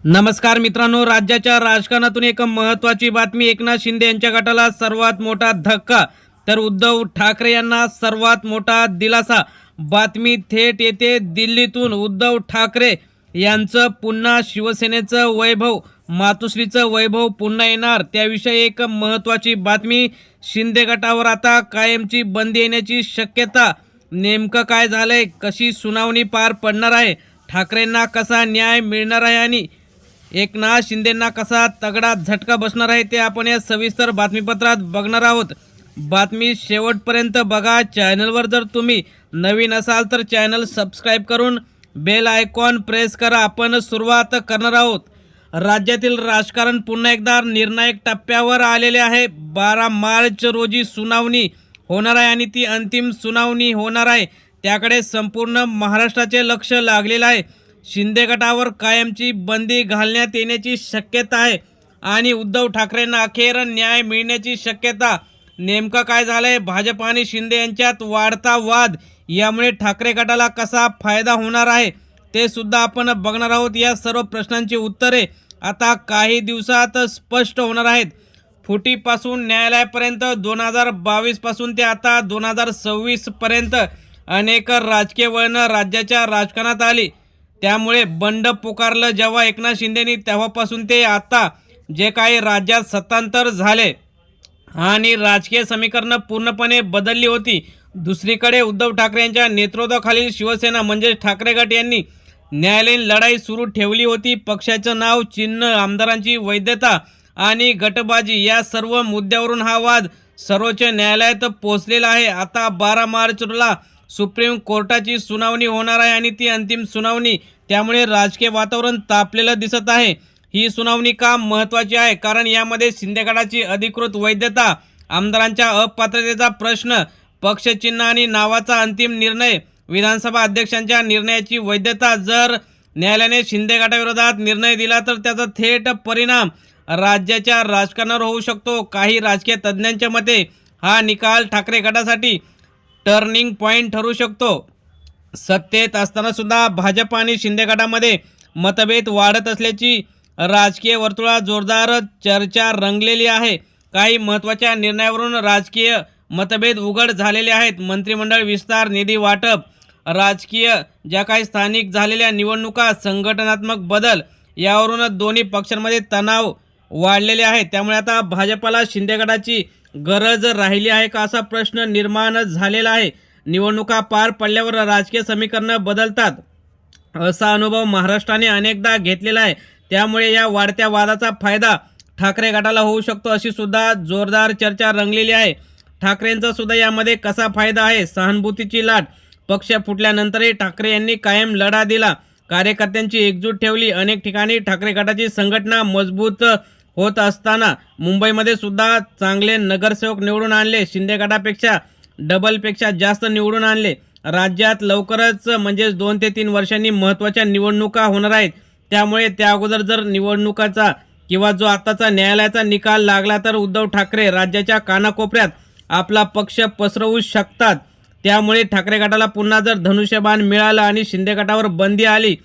नमस्कार मित्रांनो, राज्याच्या राजकारणातून एक महत्त्वाची बातमी. एकनाथ शिंदे यांच्या गटाला सर्वात मोठा धक्का, तर उद्धव ठाकरे यांना सर्वात मोठा दिलासा. बातमी थेट येते दिल्लीतून. उद्धव ठाकरे यांचं पुन्हा शिवसेनेचं वैभव, मातोश्रीचं वैभव पुन्हा येणार, त्याविषयी एक महत्त्वाची बातमी. शिंदे गटावर आता कायमची बंदी येण्याची शक्यता. नेमकं काय झालंय, कशी सुनावणी पार पडणार आहे, ठाकरेंना कसा न्याय मिळणार आहे आणि एकनाथ शिंदेंना कसा तगडा झटका बसणार आहे, ते आपण या सविस्तर बातमीपत्रात बघणार आहोत. बातमी शेवटपर्यंत बघा. चॅनलवर जर तुम्ही नवीन असाल तर चॅनल सबस्क्राईब करून बेल आयकॉन प्रेस करा. आपण सुरुवात करणार आहोत. राज्यातील राजकारण पुन्हा एकदा निर्णायक टप्प्यावर आलेले आहे. 12 मार्च रोजी सुनावणी होणार आहे आणि ती अंतिम सुनावणी होणार आहे. त्याकडे संपूर्ण महाराष्ट्राचे लक्ष लागलेलं आहे. शिंदे गटावर कायमची बंदी घालण्यात येण्याची शक्यता आहे आणि उद्धव ठाकरेंना अखेर न्याय मिळण्याची शक्यता. नेमकं काय झालंय, भाजप आणि शिंदे यांच्यात वाढता वाद, यामुळे ठाकरे गटाला कसा फायदा होणार आहे ते सुद्धा आपण बघणार आहोत. या सर्व प्रश्नांची उत्तरे आता काही दिवसात स्पष्ट होणार आहेत. फुटीपासून न्यायालयापर्यंत 2022 पासून ते आता 2026 पर्यंत अनेक राजकीय वळणं राज्याच्या राजकारणात आली. त्यामुळे बंड पुकारलं जेव्हा एकनाथ शिंदेनी, तेव्हापासून ते आता जे काही राज्यात सत्तांतर झाले आणि राजकीय समीकरणं पूर्णपणे बदलली होती. दुसरीकडे उद्धव ठाकरे यांच्या नेतृत्वाखालील शिवसेना म्हणजे ठाकरे गट यांनी न्यायालयीन लढाई सुरू ठेवली होती. पक्षाचं नाव, चिन्ह, आमदारांची वैधता आणि गटबाजी या सर्व मुद्द्यावरून हा वाद सर्वोच्च न्यायालयात पोहोचलेला आहे. आता 12 मार्चला सुप्रीम कोर्टाची सुनावणी होणार आहे आणि ती अंतिम सुनावणी, त्यामुळे राजकीय वातावरण तापलेलं दिसत आहे. ही सुनावणी का महत्त्वाची आहे, कारण यामध्ये शिंदे गटाची अधिकृत वैधता, आमदारांच्या अपात्रतेचा प्रश्न, पक्षचिन्ह आणि नावाचा अंतिम निर्णय, विधानसभा अध्यक्षांच्या निर्णयाची वैधता. जर न्यायालयाने शिंदे गटाविरोधात निर्णय दिला तर त्याचा थेट परिणाम राज्याच्या राजकारणावर होऊ शकतो. काही राजकीय तज्ज्ञांच्या मते हा निकाल ठाकरे गटासाठी टर्निंग पॉईंट ठरू शकतो. सत्तेत असताना सुद्धा भाजप आणि शिंदे गटामध्ये मतभेद वाढत असल्याची राजकीय वर्तुळात जोरदार चर्चा रंगलेली आहे. काही महत्त्वाच्या निर्णयावरून राजकीय मतभेद उघड झालेले आहेत. मंत्रिमंडळ विस्तार, निधी वाटप, राजकीय ज्या काही स्थानिक झालेल्या निवडणुका, संघटनात्मक बदल, यावरून दोन्ही पक्षांमध्ये तणाव वाढलेले आहेत. त्यामुळे आता भाजपला शिंदे गटाची गरज राहिली आहे का, असा प्रश्न निर्माण झालेला आहे. निवडणुका पार पडल्यावर राजकीय समीकरणं बदलतात, असा अनुभव महाराष्ट्राने अनेकदा घेतलेला आहे. त्यामुळे या वाढत्या वादाचा फायदा ठाकरे गटाला होऊ शकतो, अशी सुद्धा जोरदार चर्चा रंगलेली आहे. ठाकरेंचा सुद्धा यामध्ये कसा फायदा आहे. सहानुभूतीची लाट, पक्ष फुटल्यानंतरही ठाकरे यांनी कायम लढा दिला, कार्यकर्त्यांची एकजूट ठेवली. अनेक ठिकाणी ठाकरे गटाची संघटना मजबूत होत असताना मुंबईमध्ये सुद्धा चांगले नगरसेवक निवडून आणले. शिंदे गटापेक्षा डबलपेक्षा जास्त निवडून आणले. राज्यात लवकरच म्हणजे 2 ते 3 वर्षांनी महत्त्वाच्या निवडणुका होणार आहेत. त्यामुळे त्या अगोदर जर निवडणुकाचा किंवा जो आताचा न्यायालयाचा निकाल लागला तर उद्धव ठाकरे राज्याच्या कानाकोपऱ्यात आपला पक्ष पसरवू शकतात. त्यामुळे ठाकरे गटाला पुन्हा जर धनुष्यबाण मिळालं आणि शिंदे गटावर बंदी आली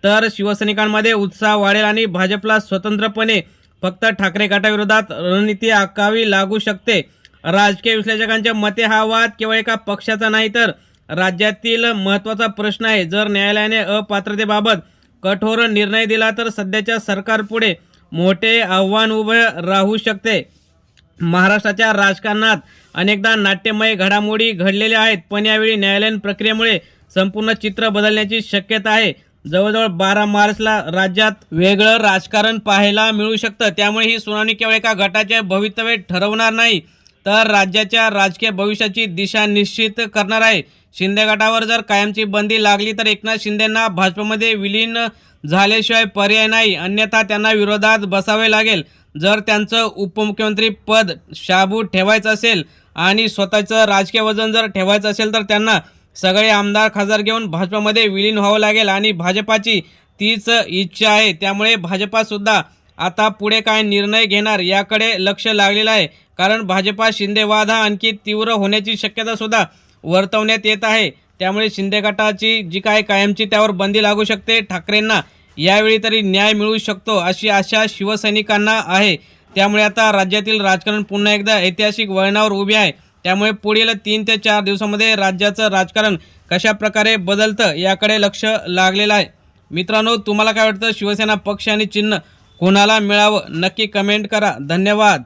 तर शिवसैनिकांमध्ये उत्साह वाढेल आणि भाजपला स्वतंत्रपणे फक्त ठाकरे गटाविरोधात रणनीती आखावी लागू शकते. राजकीय विश्लेषकांच्या मते हा वाद केवळ एका पक्षाचा नाही तर राज्यातील महत्त्वाचा प्रश्न आहे. जर न्यायालयाने अपात्रतेबाबत कठोर निर्णय दिला तर सध्याच्या सरकारपुढे मोठे आव्हान उभे राहू शकते. महाराष्ट्राच्या राजकारणात अनेकदा नाट्यमय घडामोडी घडलेल्या आहेत, पण यावेळी न्यायालयीन प्रक्रियेमुळे संपूर्ण चित्र बदलण्याची शक्यता आहे. जवळजवळ 12 मार्चला राज्यात वेगळं राजकारण पाहायला मिळू शकतं. त्यामुळे ही सुनावणी केवळ एका गटाचे भवितव्य ठरवणार नाही तर राज्याच्या राजकीय भविष्याची दिशा निश्चित करणार आहे. शिंदे गटावर जर कायमची बंदी लागली तर एकनाथ शिंदेंना भाजपमध्ये विलीन झाल्याशिवाय पर्याय नाही, अन्यथा त्यांना विरोधात बसावे लागेल. जर त्यांचं उपमुख्यमंत्री पद शाबूत ठेवायचं असेल आणि स्वतःचं राजकीय वजन जर ठेवायचं असेल तर त्यांना सगळे आमदार खासदार घेऊन भाजपमध्ये विलीन व्हावं लागेल आणि भाजपाची तीच इच्छा आहे. त्यामुळे भाजपासुद्धा आता पुढे काय निर्णय घेणार याकडे लक्ष लागलेलं आहे, कारण भाजपा शिंदे वाद हा आणखी तीव्र होण्याची शक्यता सुद्धा वर्तवण्यात येत आहे. त्यामुळे शिंदे गटाची जी काय कायमची त्यावर बंदी लागू शकते. ठाकरेंना यावेळी तरी न्याय मिळू शकतो अशी आशा शिवसैनिकांना आहे। त्यामुळे आता राज्यातील राजकारण पुन्हा एकदा ऐतिहासिक वळणावर उभे आहे। त्यामुळे पुढील 3 ते 4 दिवसांमध्ये राज्याचं राजकारण कशा प्रकारे बदलतं याकडे लक्ष लागलेलं आहे। मित्रांनो, तुम्हाला काय वाटतं, शिवसेना पक्ष आणि चिन्ह कोणाला मिळावं नक्की कमेंट करा। धन्यवाद।